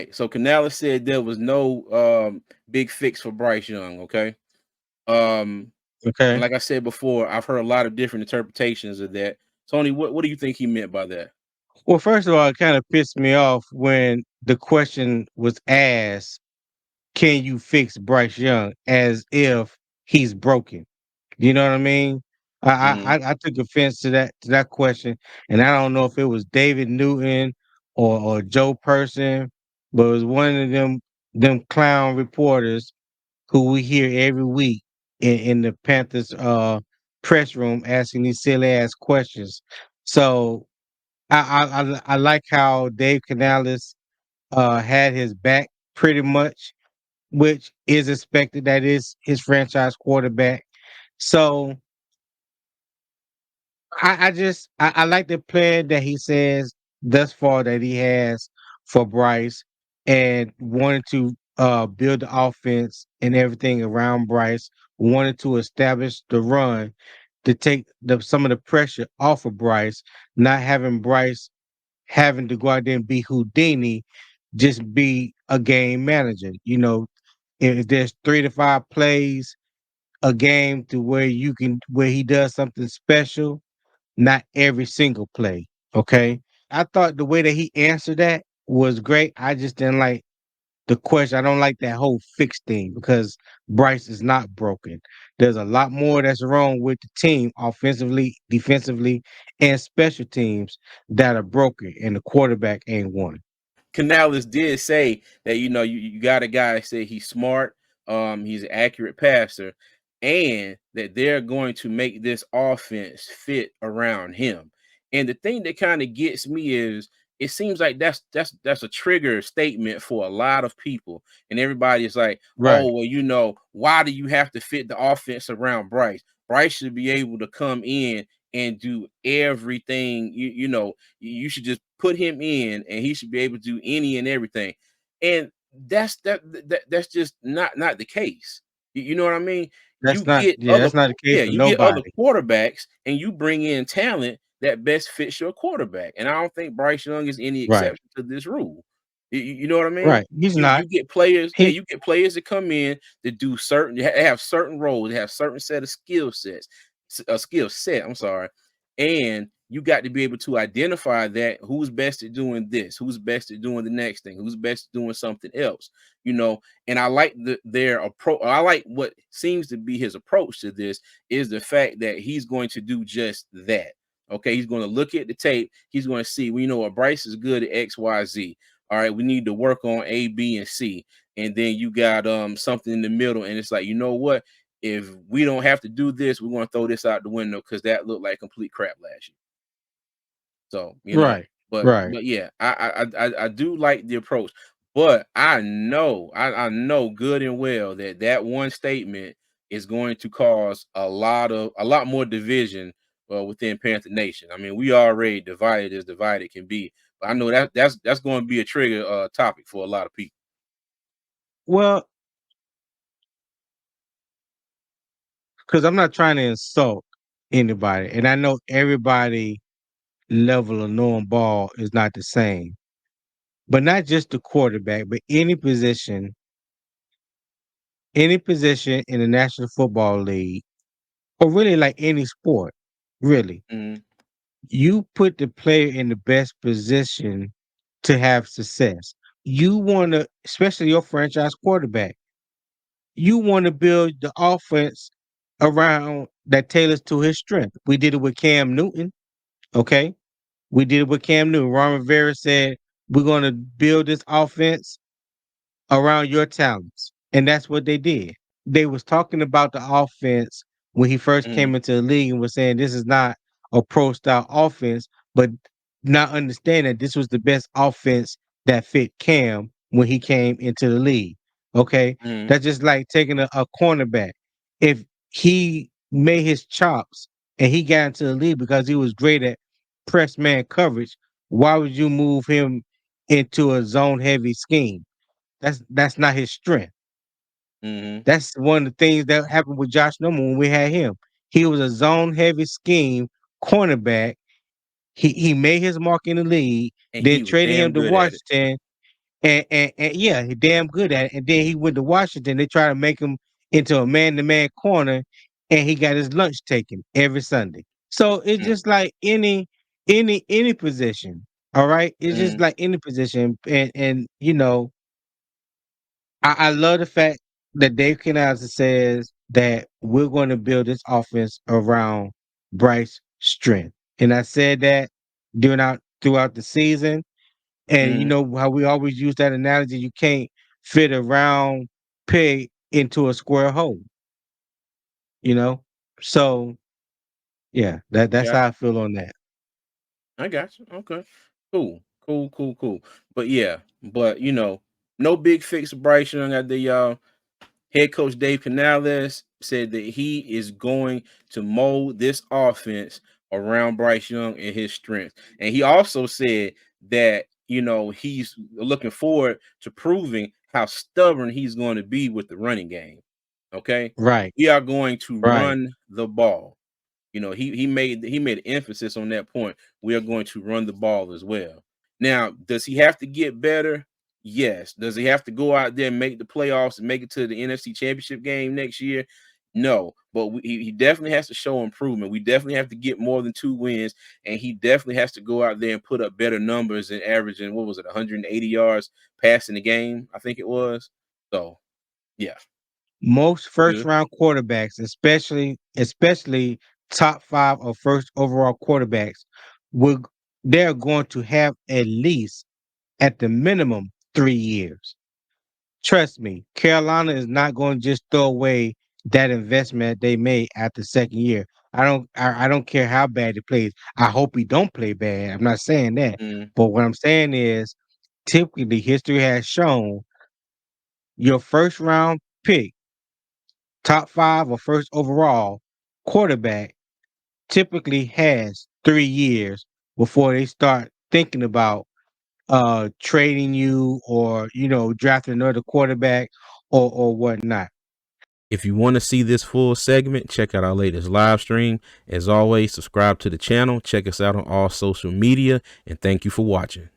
right. So Canales said there was no big fix for Bryce Young. Okay. Um, and Okay. like I said before, I've heard a lot of different interpretations of that. Tony, what do you think he meant by that? Well, first of all, it kind of pissed me off when the question was asked, "Can you fix Bryce Young?" As if he's broken. You know what I mean? Mm-hmm. I took offense to that question, and I don't know if it was David Newton or Joe Person, but it was one of them clown reporters who we hear every week in the Panthers press room asking these silly ass questions. So I like how Dave Canales had his back pretty much, which is expected. That is his franchise quarterback. So I like the plan that he says thus far that he has for Bryce and wanted to build the offense and everything around Bryce, wanted to establish the run to take some of the pressure off of Bryce, not having Bryce having to go out there and be Houdini, just be a game manager. You know, if there's 3 to 5 plays a game to where he does something special, not every single play. Okay. I thought the way that he answered that was great. I just didn't like the question. I don't like that whole fix thing because Bryce is not broken. There's a lot more that's wrong with the team offensively, defensively, and special teams that are broken, and the quarterback ain't one. Canales did say that you got a guy that say he's smart, he's an accurate passer, and that they're going to make this offense fit around him. And the thing that kind of gets me is it seems like that's a trigger statement for a lot of people, and everybody is like, Right. oh well, why do you have to fit the offense around Bryce? Bryce should be able to come in and do everything. You should just put him in and he should be able to do any and everything. And that's just not the case. You know what I mean? You get other That's not the case Yeah, for you get other nobody. quarterbacks and you bring in talent that best fits your quarterback. And I don't think Bryce Young is any Right. exception to this rule. You know what I mean? Right. He's You not. get players, yeah, He you get players that come in that do certain they have certain roles, they have certain set of skill sets, a skill set, I'm sorry, and you got to be able to identify that who's best at doing this, who's best at doing the next thing, who's best at doing something else, you know. And I like their approach. I like what seems to be his approach to this is the fact that he's going to do just that. Okay, he's going to look at the tape. He's going to see, well, what, Bryce is good at X, Y, Z. All right, we need to work on A, B, and C. And then you got something in the middle, and it's like, you know what? If we don't have to do this, we're going to throw this out the window because that looked like complete crap last year. So, right. Right. but yeah, I do like the approach, but I know good and well that that one statement is going to cause a lot more division within Panther Nation. I mean, we already divided as divided can be, but I know that's going to be a trigger topic for a lot of people. Well, because I'm not trying to insult anybody, and I know everybody level of knowing ball is not the same, but not just the quarterback, but any position in the National Football League, or really like any sport, really, Mhm. you put the player in the best position to have success. You want to, especially your franchise quarterback, you want to build the offense around that tailors to his strength. We did it with Cam Newton, okay? We did it with Cam Newton. Ron Rivera said, we're going to build this offense around your talents. And that's what they did. They was talking about the offense when he first Mhm. came into the league and was saying this is not a pro style offense, but not understanding that this was the best offense that fit Cam when he came into the league. Okay. Mhm. That's just like taking a cornerback. If he made his chops and he got into the league because he was great at press man coverage, why would you move him into a zone heavy scheme? That's not his strength. Mhm. That's one of the things that happened with Josh Norman when we had him. He was a zone heavy scheme cornerback. He made his mark in the league, And then he was traded damn him to good at it. Washington, And yeah, he damn good at it. And then he went to Washington. They try to make him into a man-to-man corner, and he got his lunch taken every Sunday. So it's Mm, just like any position. All right, it's just mm, like any position, and you know, I love the fact that Dave Canales says that we're going to build this offense around Bryce strength, and I said that throughout the season. And you mm. know how we always use that analogy, you can't fit a round peg into a square hole, you know? So yeah, that's Got how I feel on that. I got you. Okay. Cool. Cool. Cool. Cool. But yeah, but no big fix for Bryce Young out there, y'all. Head coach Dave Canales said that he is going to mold this offense around Bryce Young and his strengths. And he also said that, he's looking forward to proving how stubborn he's going to be with the running game. Okay. Right, We are going to right. run the ball. He made emphasis on that point. We are going to run the ball as well. Now, does he have to get better? Yes. Does he have to go out there and make the playoffs and make it to the NFC Championship game next year? No, but he definitely has to show improvement. We definitely have to get more than 2 wins, and he definitely has to go out there and put up better numbers than averaging, what was it, 180 yards passing the game, I think it was. So, yeah, Most first good. round quarterbacks, especially top 5 or first overall quarterbacks, will they're going to have at least at the minimum 3 years. Trust me, Carolina is not going to just throw away that investment they made after the second year. I don't care how bad he plays. I hope he don't play bad. I'm not saying that. Mm, But what I'm saying is typically history has shown your first round pick, top 5 or first overall quarterback typically has 3 years before they start thinking about trading you or drafting another quarterback or whatnot. If you want to see this full segment, check out our latest live stream. As always, subscribe to the channel, check us out on all social media, and thank you for watching.